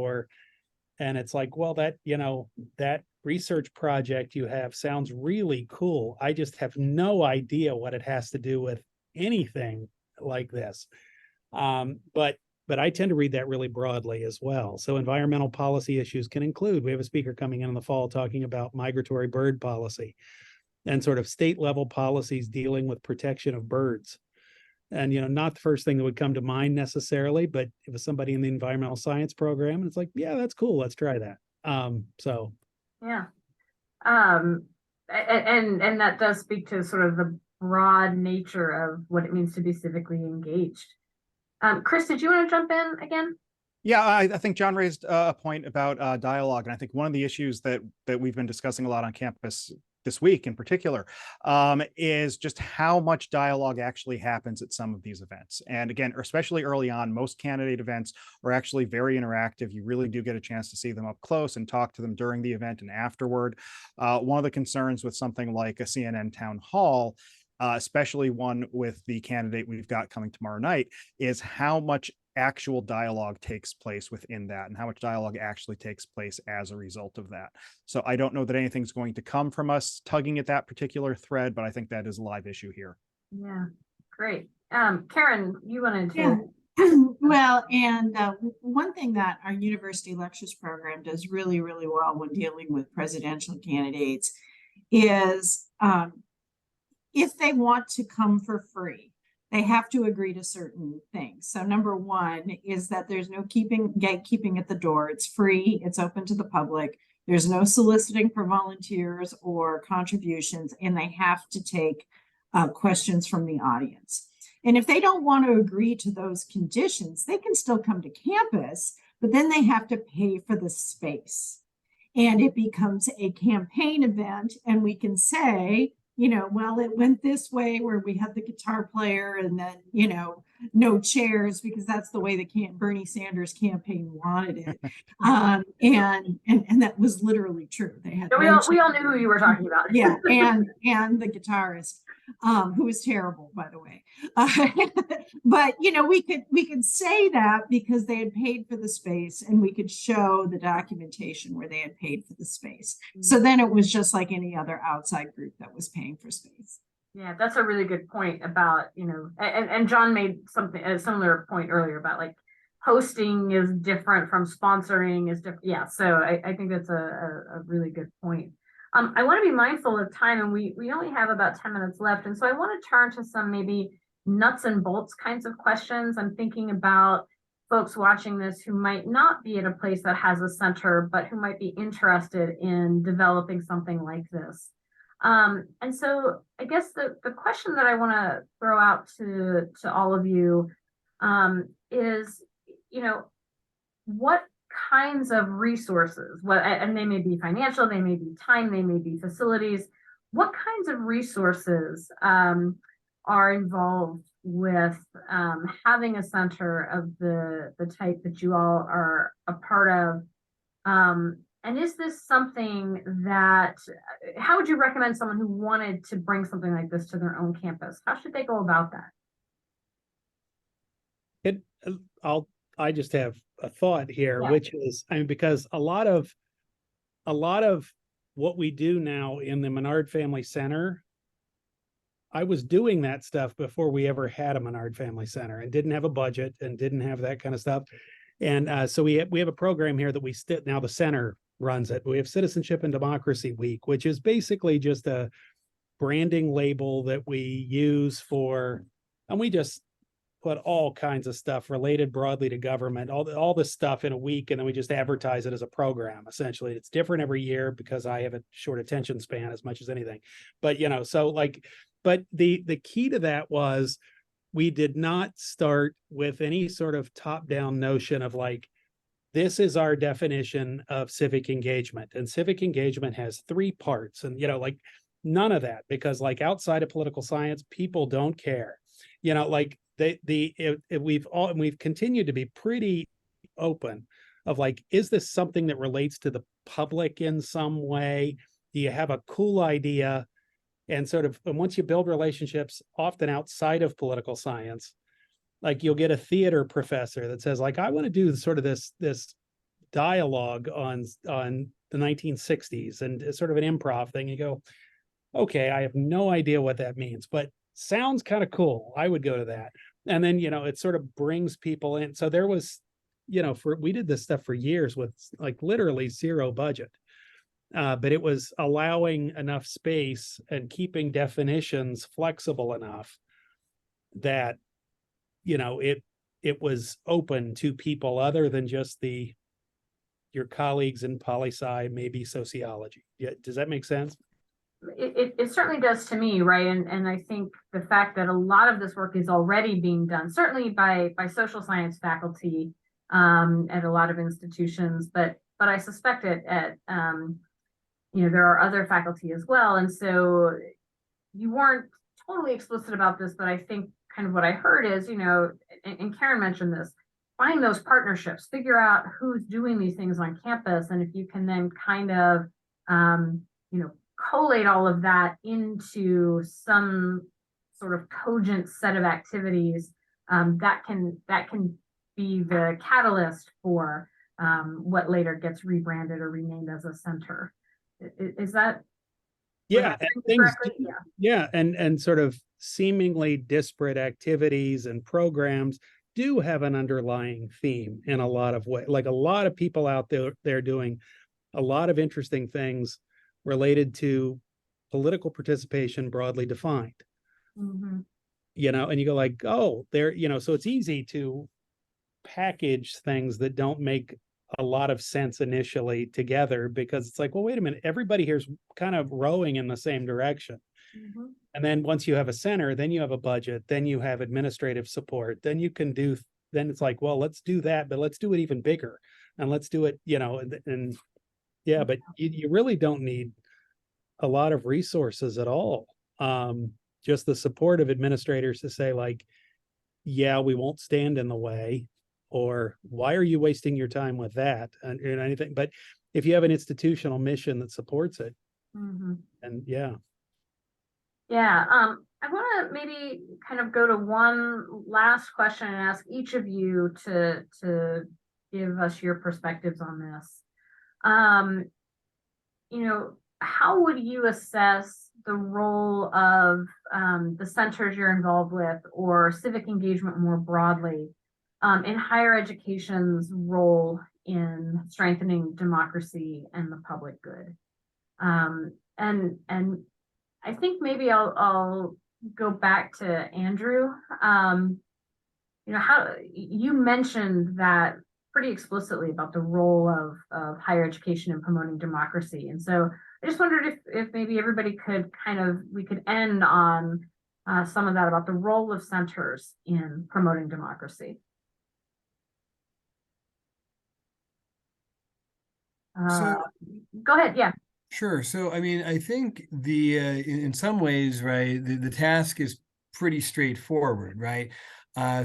and it's like, well, that research project you have sounds really cool. I just have no idea what it has to do with anything like this. But but I tend to read that really broadly as well. So environmental policy issues can include, we have a speaker coming in the fall talking about migratory bird policy and sort of state level policies dealing with protection of birds. And, not the first thing that would come to mind necessarily, but if it's somebody in the environmental science program, it's like, yeah, that's cool. Let's try that. So. Yeah. And that does speak to sort of the broad nature of what it means to be civically engaged. Chris, did you want to jump in again? Yeah, I think John raised a point about dialogue, and I think one of the issues that we've been discussing a lot on campus this week in particular is just how much dialogue actually happens at some of these events. And again, especially early on, most candidate events are actually very interactive. You really do get a chance to see them up close and talk to them during the event and afterward. One of the concerns with something like a CNN town hall, especially one with the candidate we've got coming tomorrow night, is how much actual dialogue takes place within that and how much dialogue actually takes place as a result of that. So I don't know that anything's going to come from us tugging at that particular thread, but I think that is a live issue here. Yeah, great. Karen, you wanted to. Yeah. Well, and one thing that our university lectures program does really, really well when dealing with presidential candidates is if they want to come for free, they have to agree to certain things. So number one is that there's no gatekeeping at the door. It's free. It's open to the public. There's no soliciting for volunteers or contributions, and they have to take questions from the audience. And if they don't want to agree to those conditions, they can still come to campus, but then they have to pay for the space. And it becomes a campaign event, and we can say, well, it went this way where we had the guitar player and then, no chairs because that's the way the Bernie Sanders campaign wanted it. And that was literally true. They had we all knew who you were talking about. Yeah, and the guitarist, who was terrible, by the way. But we could say that because they had paid for the space, and we could show the documentation where they had paid for the space. So then it was just like any other outside group that was paying for space. Yeah, that's a really good point about, and John made a similar point earlier about like hosting is different from sponsoring is different. Yeah, so I think that's a really good point. I want to be mindful of time, and we only have about 10 minutes left. And so I want to turn to some maybe nuts and bolts kinds of questions. I'm thinking about folks watching this who might not be at a place that has a center, but who might be interested in developing something like this. And so I guess the question that I want to throw out to all of you is, what kinds of resources, and they may be financial, they may be time, they may be facilities, what kinds of resources are involved with having a center of the type that you all are a part of? And is this something that, how would you recommend someone who wanted to bring something like this to their own campus? How should they go about that? I just have a thought here, Yeah. which is, because a lot of what we do now in the Menard Family Center, I was doing that stuff before we ever had a Menard Family Center and didn't have a budget and didn't have that kind of stuff. And so we have a program here that now the center runs it. We have Citizenship and Democracy Week, which is basically just a branding label that we use and we just put all kinds of stuff related broadly to government, all this stuff in a week, and then we just advertise it as a program. Essentially, it's different every year because I have a short attention span as much as anything. But but the key to that was we did not start with any sort of top-down notion of like, this is our definition of civic engagement. And civic engagement has 3 parts. And, none of that, because like outside of political science, people don't care. We've continued to be pretty open of like, is this something that relates to the public in some way? Do you have a cool idea? And once you build relationships, often outside of political science, like you'll get a theater professor that says like, I want to do sort of this dialogue on the 1960s, and it's sort of an improv thing. You go, okay, I have no idea what that means, but sounds kind of cool. I would go to that. And then, it sort of brings people in. So there was, we did this stuff for years with like literally zero budget. But it was allowing enough space and keeping definitions flexible enough that, it was open to people other than just your colleagues in poli-sci, maybe sociology. Yeah, does that make sense? It certainly does to me, right? And I think the fact that a lot of this work is already being done, certainly by social science faculty at a lot of institutions, but I suspect it at there are other faculty as well. And so you weren't totally explicit about this, but I think kind of what I heard is, and Karen mentioned this, find those partnerships, figure out who's doing these things on campus. And if you can then kind of, collate all of that into some sort of cogent set of activities, that can be the catalyst for what later gets rebranded or renamed as a center. Is that? Yeah, Yeah. And sort of seemingly disparate activities and programs do have an underlying theme in a lot of ways. Like a lot of people out there doing a lot of interesting things related to political participation broadly defined. Mm-hmm. And you go like, oh, so it's easy to package things that don't make a lot of sense initially together, because it's like, well, wait a minute, everybody here's kind of rowing in the same direction. Mm-hmm. And then once you have a center, then you have a budget, then you have administrative support, then it's like, well, let's do that, but let's do it even bigger. And let's do it, and yeah, but you really don't need a lot of resources at all. Just the support of administrators to say like, yeah, we won't stand in the way, or why are you wasting your time with that, and anything. But if you have an institutional mission that supports it, mm-hmm. and yeah. I want to maybe kind of go to one last question and ask each of you to give us your perspectives on this. How would you assess the role of the centers you're involved with, or civic engagement more broadly, in higher education's role in strengthening democracy and the public good? And I think maybe I'll go back to Andrew. How you mentioned that pretty explicitly about the role of higher education in promoting democracy. And so I just wondered if maybe everybody we could end on some of that about the role of centers in promoting democracy. Go ahead. Yeah. Sure. So, I mean, I think in some ways, right, the task is pretty straightforward, right?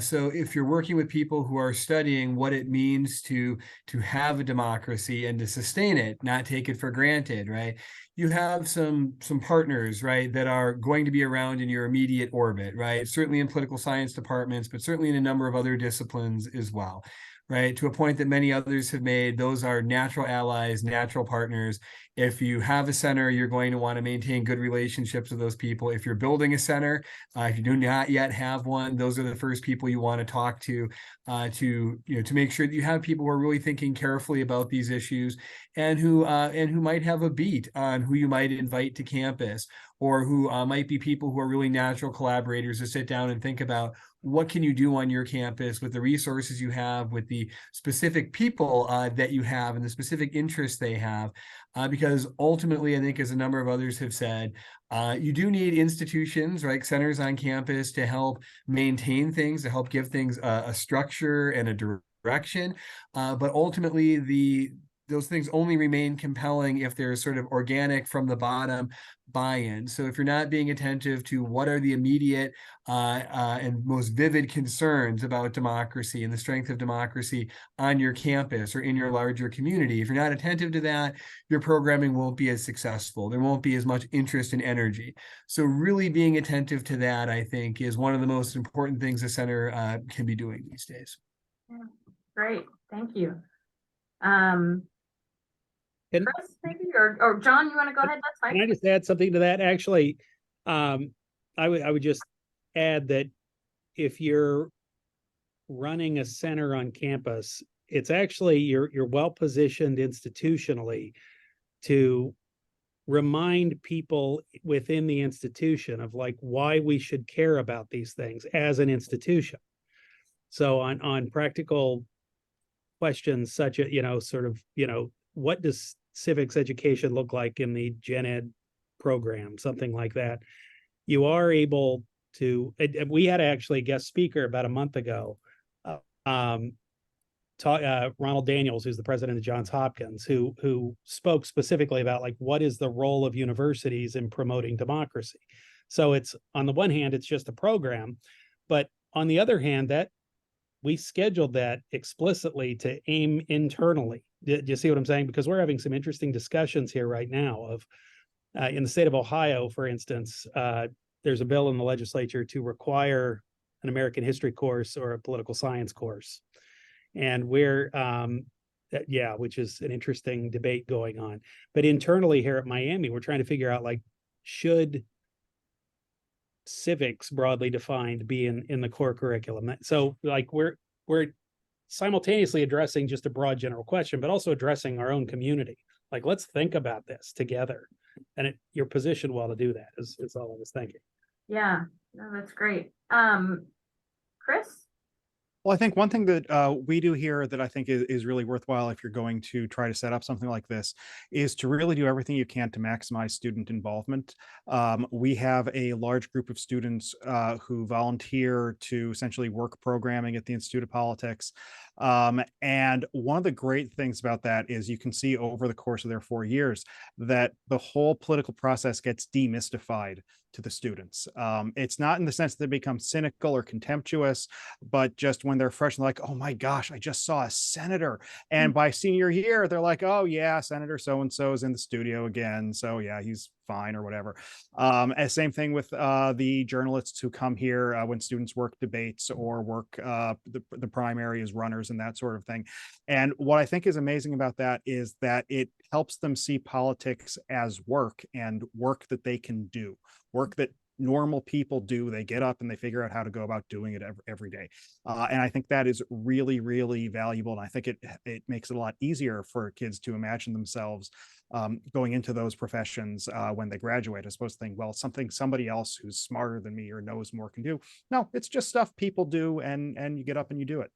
So if you're working with people who are studying what it means to have a democracy and to sustain it, not take it for granted, right? You have some partners, right, that are going to be around in your immediate orbit, right? Certainly in political science departments, but certainly in a number of other disciplines as well. Right, to a point that many others have made, those are natural allies, natural partners. If you have a center, you're going to want to maintain good relationships with those people. If you're building a center, if you do not yet have one, those are the first people you want to talk to make sure that you have people who are really thinking carefully about these issues, and who might have a beat on who you might invite to campus, or who might be people who are really natural collaborators to sit down and think about what can you do on your campus with the resources you have, with the specific people that you have and the specific interests they have. Because ultimately, I think, as a number of others have said, you do need institutions, right, centers on campus to help maintain things, to help give things a structure and a direction. But ultimately, those things only remain compelling if there's sort of organic from the bottom buy-in. So if you're not being attentive to what are the immediate and most vivid concerns about democracy and the strength of democracy on your campus or in your larger community, if you're not attentive to that, your programming won't be as successful. There won't be as much interest and energy. So really being attentive to that, I think, is one of the most important things a center can be doing these days. Yeah, great. Thank you. Chris, maybe, or John, you want to go ahead? That's fine. Can I just add something to that? Actually, I would just add that if you're running a center on campus, it's actually you're well positioned institutionally to remind people within the institution of like why we should care about these things as an institution. So on practical questions such as, what does civics education look like in the gen ed program, something like that, you are able to, we had actually a guest speaker about a month ago, Ronald Daniels, who's the president of Johns Hopkins, who spoke specifically about like what is the role of universities in promoting democracy. So it's, on the one hand, it's just a program, but on the other hand, that we scheduled that explicitly to aim internally. Do you see what I'm saying? Because we're having some interesting discussions here right now of, in the state of Ohio, for instance, there's a bill in the legislature to require an American history course or a political science course. And we're, which is an interesting debate going on. But internally here at Miami, we're trying to figure out, like, should civics broadly defined be in the core curriculum? So like we're simultaneously addressing just a broad general question, but also addressing our own community. Like, let's think about this together. And you're positioned well to do that is all I was thinking. Yeah, no, that's great. Chris? Well, I think one thing that we do here that I think is really worthwhile if you're going to try to set up something like this is to really do everything you can to maximize student involvement. We have a large group of students who volunteer to essentially work programming at the Institute of Politics. And one of the great things about that is you can see over the course of their 4 years that the whole political process gets demystified to the students. It's not in the sense that they become cynical or contemptuous, but just when they're fresh and like, oh my gosh, I just saw a senator. And by senior year, they're like, oh yeah, Senator so-and-so is in the studio again. So yeah, he's fine or whatever. And same thing with the journalists who come here when students work debates or work the primary as runners and that sort of thing. And what I think is amazing about that is that it helps them see politics as work and work that they can do, work that normal people do. They get up and they figure out how to go about doing it every day. And I think that is really, really valuable. And I think it makes it a lot easier for kids to imagine themselves going into those professions when they graduate, as opposed to think, well, somebody else who's smarter than me or knows more can do. No, it's just stuff people do, and you get up and you do it.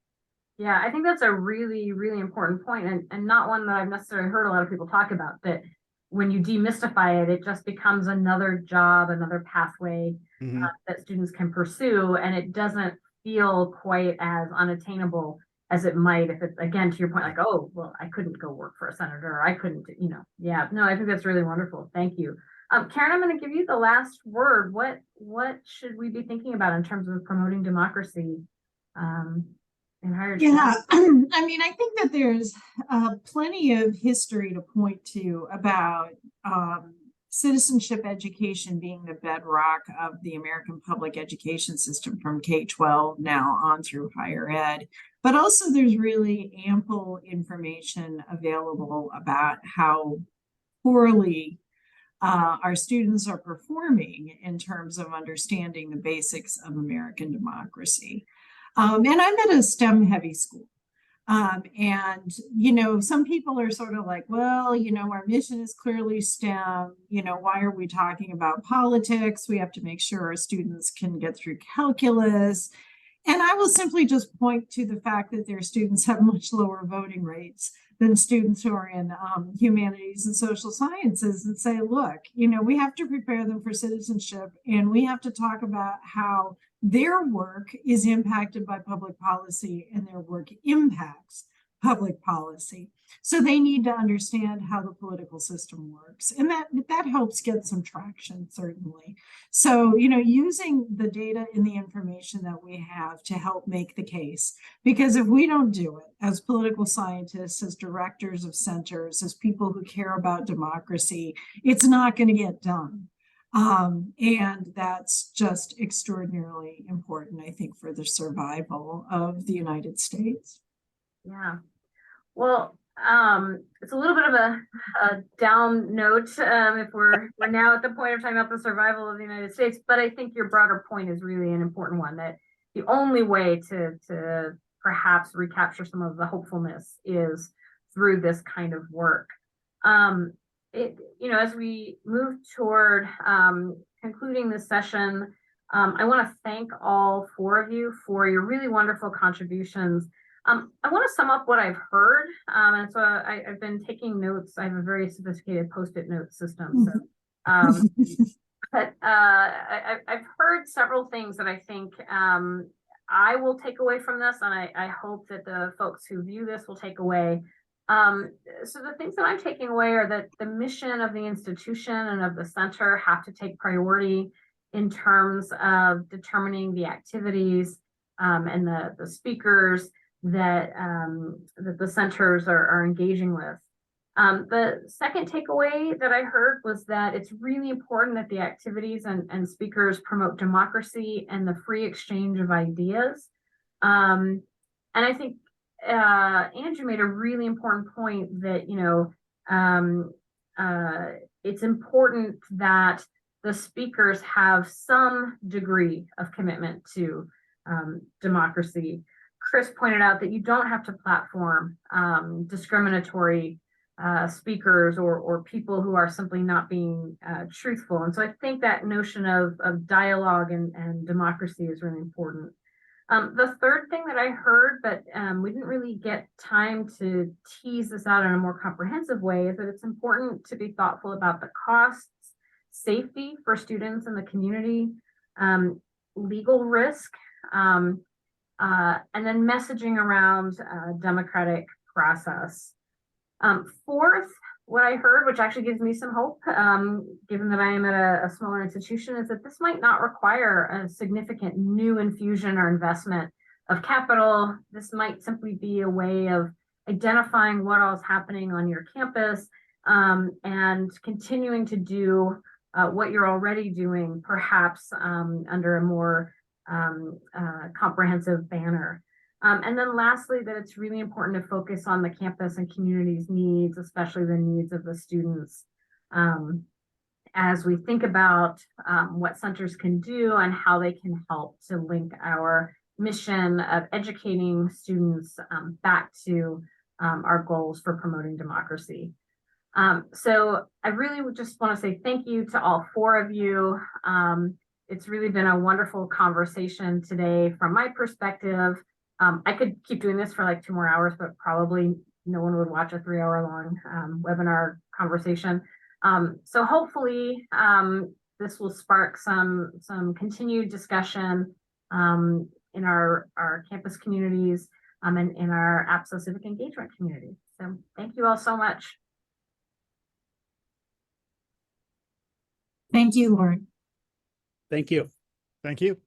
Yeah, I think that's a really, really important point, and not one that I've necessarily heard a lot of people talk about, that when you demystify it, it just becomes another job, another pathway that students can pursue, and it doesn't feel quite as unattainable as it might if it's, again, to your point, like, oh, well, I couldn't go work for a senator, or I couldn't, yeah, no, I think that's really wonderful. Thank you. Karen, I'm going to give you the last word. What should we be thinking about in terms of promoting democracy in higher education? Yeah, I mean, I think that there's plenty of history to point to about citizenship education being the bedrock of the American public education system from K-12 now on through higher ed. But also there's really ample information available about how poorly our students are performing in terms of understanding the basics of American democracy. And I'm at a STEM heavy school. And, some people are sort of like, well, our mission is clearly STEM. Why are we talking about politics? We have to make sure our students can get through calculus. And I will simply just point to the fact that their students have much lower voting rates than students who are in humanities and social sciences, and say, look, we have to prepare them for citizenship, and we have to talk about how their work is impacted by public policy and their work impacts public policy. So they need to understand how the political system works. And that helps get some traction, certainly. So, using the data and the information that we have to help make the case, because if we don't do it as political scientists, as directors of centers, as people who care about democracy, it's not going to get done. And that's just extraordinarily important, I think, for the survival of the United States. Yeah. Well, it's a little bit of a down note if we're now at the point of talking about the survival of the United States, but I think your broader point is really an important one, that the only way to perhaps recapture some of the hopefulness is through this kind of work. As we move toward concluding this session, I want to thank all four of you for your really wonderful contributions. I want to sum up what I've heard, and so I've been taking notes. I have a very sophisticated Post-it note system. So, but I've heard several things that I think I will take away from this, and I hope that the folks who view this will take away. So the things that I'm taking away are that the mission of the institution and of the center have to take priority in terms of determining the activities and the speakers that the centers are engaging with. The second takeaway that I heard was that it's really important that the activities and speakers promote democracy and the free exchange of ideas. And I think Andrew made a really important point that, it's important that the speakers have some degree of commitment to democracy. Chris pointed out that you don't have to platform discriminatory speakers or people who are simply not being truthful. And so I think that notion of dialogue and democracy is really important. The third thing that I heard, but we didn't really get time to tease this out in a more comprehensive way, is that it's important to be thoughtful about the costs, safety for students in the community, legal risk, and then messaging around democratic process. Fourth, what I heard, which actually gives me some hope, given that I am at a smaller institution, is that this might not require a significant new infusion or investment of capital. This might simply be a way of identifying what all is happening on your campus and continuing to do what you're already doing, perhaps under a more comprehensive banner. And then lastly, that it's really important to focus on the campus and community's needs, especially the needs of the students, as we think about what centers can do and how they can help to link our mission of educating students back to our goals for promoting democracy. So I really would just want to say thank you to all four of you. It's really been a wonderful conversation today from my perspective. I could keep doing this for like 2 more hours, but probably no one would watch a 3-hour-long webinar conversation. So hopefully this will spark some continued discussion in our campus communities and in our APSO civic engagement community. So thank you all so much. Thank you, Lauren. Thank you. Thank you.